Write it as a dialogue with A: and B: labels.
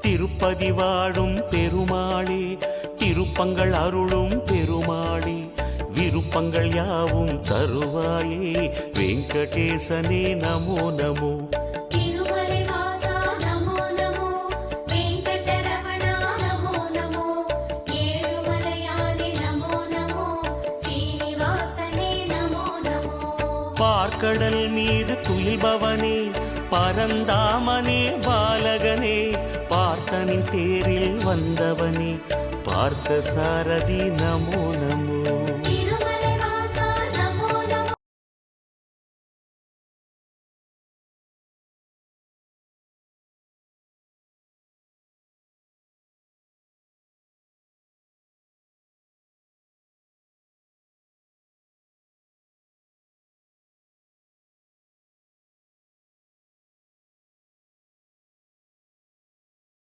A: திருப்பதி வாழும் பெருமாளே, திருப்பங்கள் அருளும் பெருமாளே, விருப்பங்கள் யாவும் தருவாயே வெங்கடேசனே நமோ நமோ. பார்க்கடல் மீது துயில்பவனே, பரந்தாமனே பாலகனே, பார்த்தனின் தேரில் வந்தவனே, பார்த்த சாரதி நமோ நமோ.